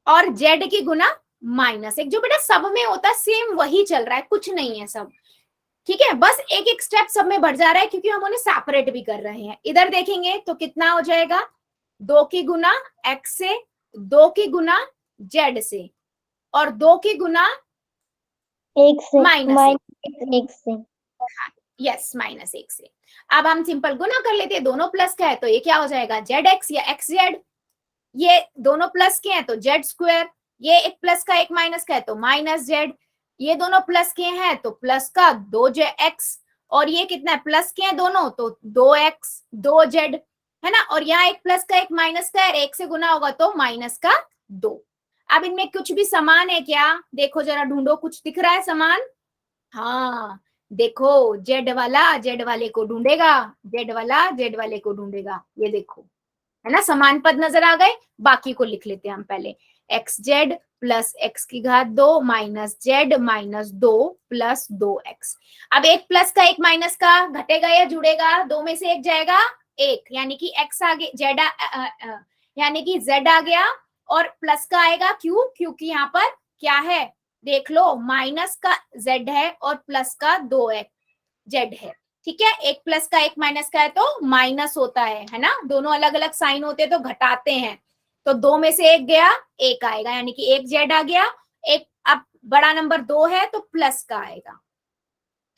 और z की गुना -1। जो बेटा सब में होता है सेम वही चल रहा है, कुछ नहीं है सब, ठीक है, बस एक एक स्टेप सब में बढ़ जा रहा है क्योंकि हम उन्हें सेपरेट भी कर रहे हैं। इधर देखेंगे तो कितना हो जाएगा, 2 की गुना x से, 2 की गुना z से, और 2 की गुना एक से -1 से। यस -1 से। अब हम सिंपल गुना कर लेते हैं, दोनों प्लस का है तो ये क्या हो जाएगा, zx या xz। ये दोनों प्लस के हैं तो z², ये एक प्लस का एक माइनस का है तो -z, ये दोनों प्लस के हैं तो प्लस का 2x, और ये कितना है, प्लस के हैं दोनों तो 2x 2z, है ना, और यहाँ एक प्लस का एक माइनस का है, एक से गुना होगा तो माइनस का 2। अब इनमें कुछ भी समान है क्या, देखो जरा ढूंढो, कुछ दिख रहा है समान? हाँ देखो, जेड वाला जेड वाले को ढूंढेगा, जेड वाला जेड वाले को ढूंढेगा, ये देखो, है ना, समान पद नजर आ गए। बाकी को लिख लेते हैं हम पहले, xz प्लस x की घात 2 माइनस z -2 प्लस 2x। अब एक प्लस का एक माइनस का घटेगा या जुड़ेगा, दो में से एक जाएगा, एक, यानी कि x आगे z यानी कि z आ गया, और प्लस का आएगा, क्यों, क्योंकि यहाँ पर क्या है, देख लो, माइनस का z है और प्लस का 2z है, ठीक है, एक प्लस का एक माइनस का है तो माइनस होता है ना, दोनों अलग अलग साइन होते हैं तो घटाते हैं, तो 2 में से एक गया, एक आएगा, यानी कि एक z आ गया, एक, अब बड़ा नंबर 2 है तो प्लस का आएगा,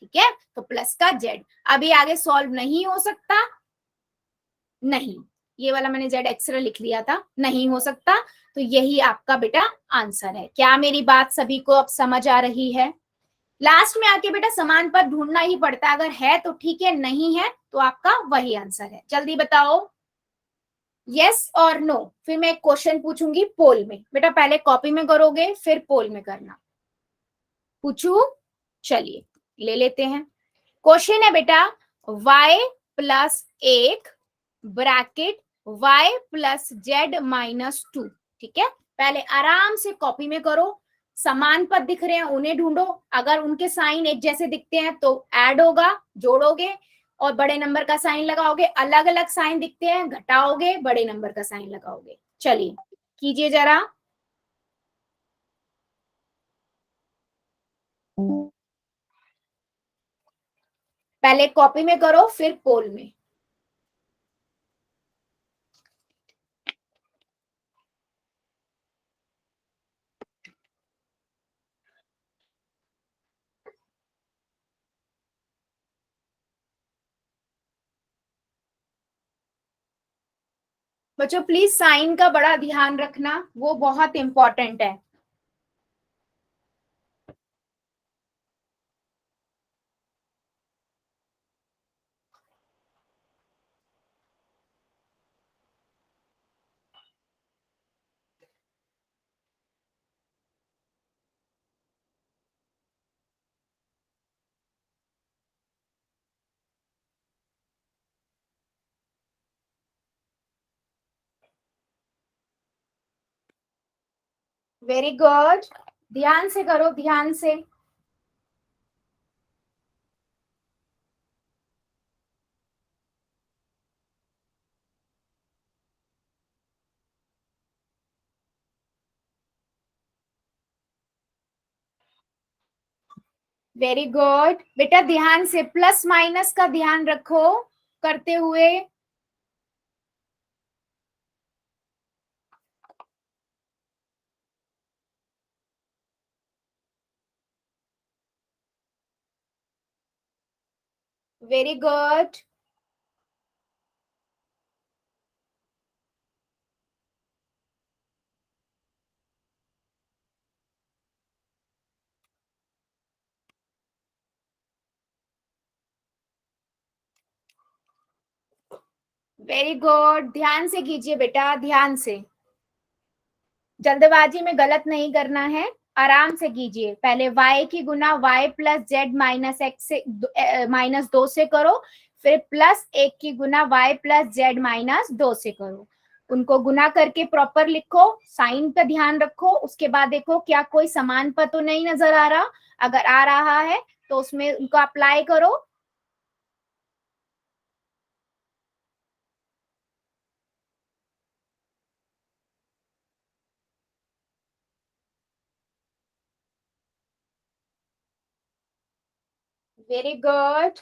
ठीक है, तो प्लस का z। अभी आगे सॉल्व नहीं हो सकता, नहीं, ये वाला मैंने z एक्स्ट्रा लिख लिया था, नहीं हो सकता, तो यही आपका बेटा आंसर है। क्या मेरी बात सभी को अब समझ आ रही है? लास्ट में आके बेटा समान पद ढूंढना ही पड़ता है, अगर है तो ठीक है, नहीं है तो आपका वही आंसर है। जल्दी बताओ यस और नो, फिर मैं एक क्वेश्चन पूछूंगी पोल में, बेटा पहले कॉपी में करोगे फिर पोल में करना। पूछू, चलिए ले लेते हैं। क्वेश्चन है बेटा y + 1 ब्रैकेट y + z -2, ठीक है, पहले आराम से कॉपी में करो, समान पद दिख रहे हैं उन्हें ढूंढो, अगर उनके साइन एक जैसे दिखते हैं तो ऐड होगा, जोड़ोगे और बड़े नंबर का साइन लगाओगे, अलग अलग साइन दिखते हैं घटाओगे, बड़े नंबर का साइन लगाओगे। चलिए कीजिए जरा, पहले कॉपी में करो फिर पोल में। बच्चों प्लीज साइन का बड़ा ध्यान रखना, वो बहुत इंपॉर्टेंट है। वेरी गुड, ध्यान से करो, ध्यान से। वेरी गुड बेटा, ध्यान से प्लस माइनस का ध्यान रखो करते हुए। Very good. वेरी गुड, ध्यान से कीजिए बेटा, ध्यान से। जल्दबाजी में गलत नहीं करना है, आराम से कीजिए। पहले y की गुना y plus Z minus x से -2 से करो, फिर प्लस 1 की गुना y प्लस जेड -2 से करो। उनको गुना करके प्रॉपर लिखो, साइन का ध्यान रखो। उसके बाद देखो क्या कोई समान पद तो नहीं नजर आ रहा, अगर आ रहा है तो उसमें उनको अप्लाई करो। Very good.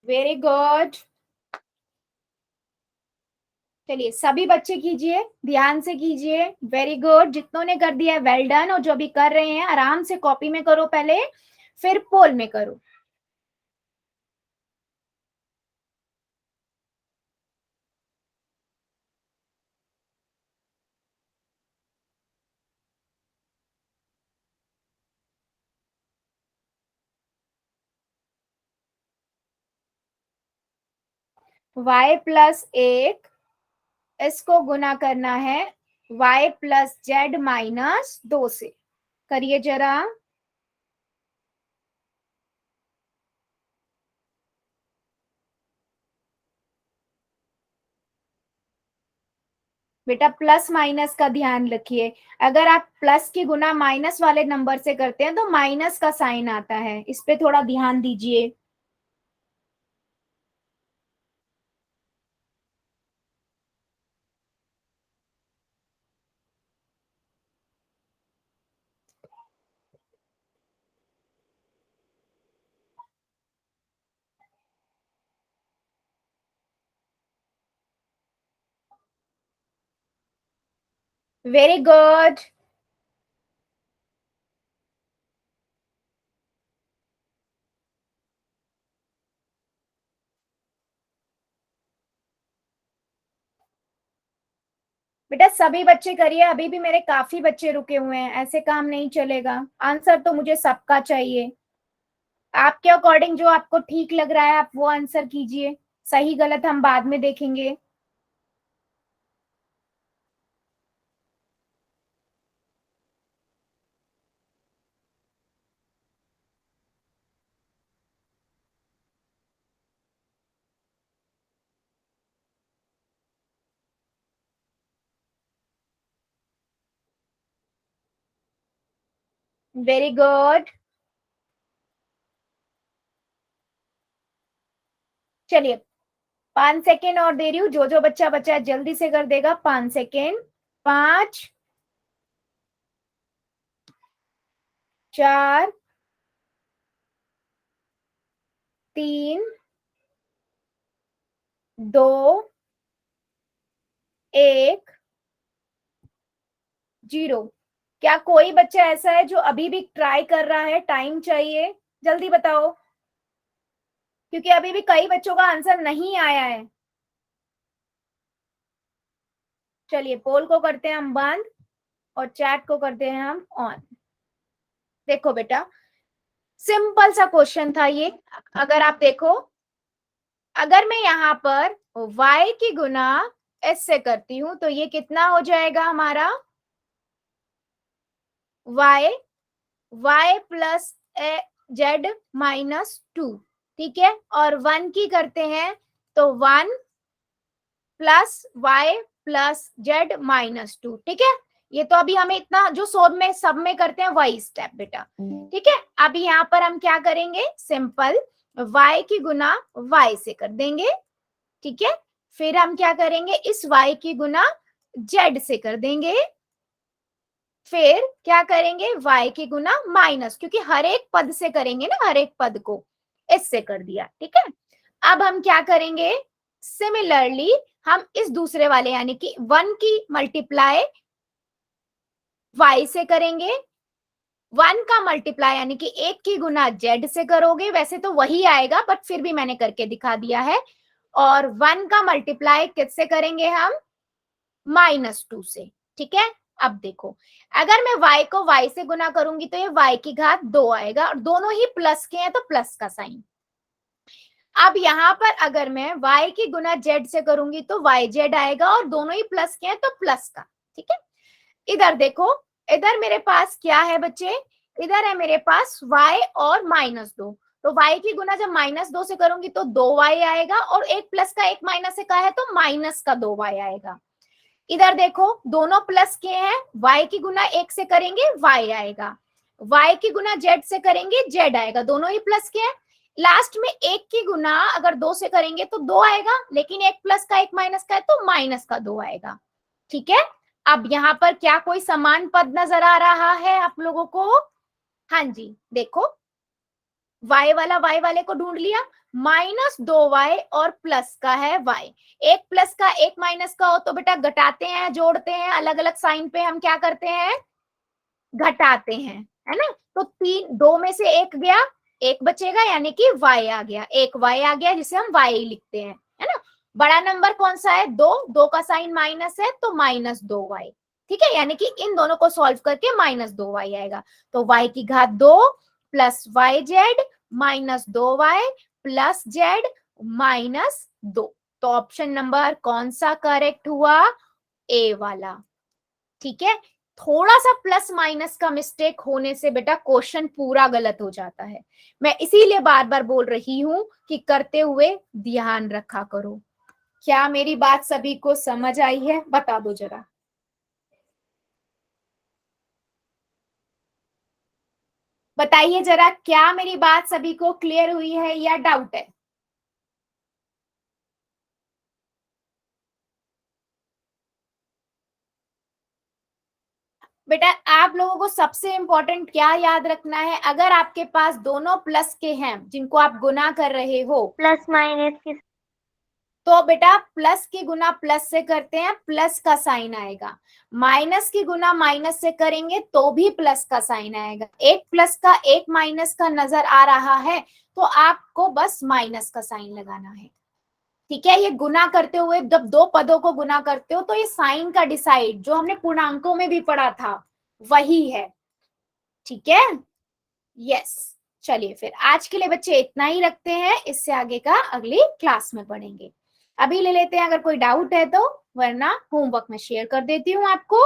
Very good. चलिए सभी बच्चे कीजिए, ध्यान से कीजिए। वेरी गुड, जितनों ने कर दिया है वेल डन, और जो भी कर रहे हैं आराम से कॉपी में करो पहले, फिर पोल में करो। y प्लस 1 इसको गुना करना है y प्लस जेड -2 से। करिए जरा। बेटा प्लस माइनस का ध्यान रखिए, अगर आप प्लस की गुना माइनस वाले नंबर से करते हैं तो माइनस का साइन आता है, इस पे थोड़ा ध्यान दीजिए। Very good. बेटा सभी बच्चे करिए, अभी भी मेरे काफी बच्चे रुके हुए हैं, ऐसे काम नहीं चलेगा। आंसर तो मुझे सबका चाहिए। आपके अकॉर्डिंग जो आपको ठीक लग रहा है आप वो आंसर कीजिए, सही गलत हम बाद में देखेंगे। Very good. चलिए 5 सेकेंड और दे रही हूँ, जो बच्चा बचा है जल्दी से कर देगा। 5 सेकेंड। 5, 4, 3, 2, 1, 0। क्या कोई बच्चा ऐसा है जो अभी भी ट्राई कर रहा है? टाइम चाहिए, जल्दी बताओ, क्योंकि अभी भी कई बच्चों का आंसर नहीं आया है। चलिए पोल को करते हैं हम बंद और चैट को करते हैं हम ऑन। देखो बेटा, सिंपल सा क्वेश्चन था ये। अगर आप देखो, अगर मैं यहाँ पर y की गुना s से करती हूं तो ये कितना हो जाएगा हमारा? y प्लस z माइनस 2, ठीक है। और 1 की करते हैं तो 1 plus y plus z minus 2, ठीक है। ये तो अभी हमें इतना जो सब में करते हैं वही स्टेप बेटा, ठीक है। अभी यहाँ पर हम क्या करेंगे? सिंपल y की गुना y से कर देंगे, ठीक है। फिर हम क्या करेंगे? इस y की गुना z से कर देंगे। फिर क्या करेंगे? y की गुना माइनस, क्योंकि हर एक पद से करेंगे ना, हर एक पद को इससे कर दिया, ठीक है। अब हम क्या करेंगे? सिमिलरली हम इस दूसरे वाले यानी कि 1 की मल्टीप्लाई y से करेंगे। 1 का मल्टीप्लाई यानी कि 1 की गुना z से करोगे, वैसे तो वही आएगा बट फिर भी मैंने करके दिखा दिया है। और 1 का मल्टीप्लाई किससे करेंगे हम? -2 से, ठीक है। अब देखो, अगर मैं y को y से गुना करूंगी तो ये y की घात 2 आएगा, और दोनों ही प्लस के हैं तो प्लस का साइन। अब यहाँ पर अगर मैं y की गुना z से करूंगी तो yz आएगा, और दोनों ही प्लस के हैं तो प्लस का, ठीक है। इधर देखो, इधर मेरे पास क्या है बच्चे? इधर है मेरे पास y और -2, तो y की गुना जब -2 से करूंगी तो 2y आएगा, और एक प्लस का एक माइनस से का है तो माइनस का 2y आएगा। इधर देखो, दोनों प्लस के हैं, y की गुना 1 से करेंगे y आएगा, y की गुना z से करेंगे z आएगा, दोनों ही प्लस के हैं। लास्ट में 1 की गुना अगर 2 से करेंगे तो 2 आएगा, लेकिन एक प्लस का एक माइनस का है तो माइनस का 2 आएगा, ठीक है। अब यहाँ पर क्या कोई समान पद नजर आ रहा है आप लोगों को? हाँ जी, देखो y वाला y वाले को ढूंढ लिया, -2y और प्लस का है y। एक प्लस का एक माइनस का हो तो बेटा घटाते हैं, जोड़ते हैं, अलग अलग साइन पे हम क्या करते हैं? घटाते हैं, है ना। तो 2 में से 1 गया, 1 बचेगा यानी कि y आ गया, एक y आ गया जिसे हम y लिखते हैं, है ना। बड़ा नंबर कौन सा है? 2 का साइन माइनस है तो -2y, ठीक है। यानी कि इन दोनों को सॉल्व करके -2y आएगा, तो y की घात 2 plus yz minus 2y plus z minus 2। तो ऑप्शन नंबर कौन सा करेक्ट हुआ? ए वाला, ठीक है। थोड़ा सा प्लस माइनस का मिस्टेक होने से बेटा क्वेश्चन पूरा गलत हो जाता है। मैं इसीलिए बार बार बोल रही हूं कि करते हुए ध्यान रखा करो। क्या मेरी बात सभी को समझ आई है? बता दो जरा, बताइए जरा, क्या मेरी बात सभी को क्लियर हुई है या डाउट है? बेटा आप लोगों को सबसे इंपॉर्टेंट क्या याद रखना है? अगर आपके पास दोनों प्लस के हैं जिनको आप गुना कर रहे हो, प्लस माइनस के तो बेटा प्लस की गुना प्लस से करते हैं, प्लस का साइन आएगा। माइनस की गुना माइनस से करेंगे तो भी प्लस का साइन आएगा। एक प्लस का एक माइनस का नजर आ रहा है तो आपको बस माइनस का साइन लगाना है, ठीक है। ये गुना करते हुए जब दो पदों को गुना करते हो तो ये साइन का डिसाइड जो हमने पूर्णांकों में भी पढ़ा था वही है, ठीक है। यस, चलिए फिर आज के लिए बच्चे इतना ही रखते हैं, इससे आगे का अगली क्लास में पढ़ेंगे। अभी ले लेते हैं अगर कोई डाउट है तो, वरना होमवर्क में शेयर कर देती हूँ आपको।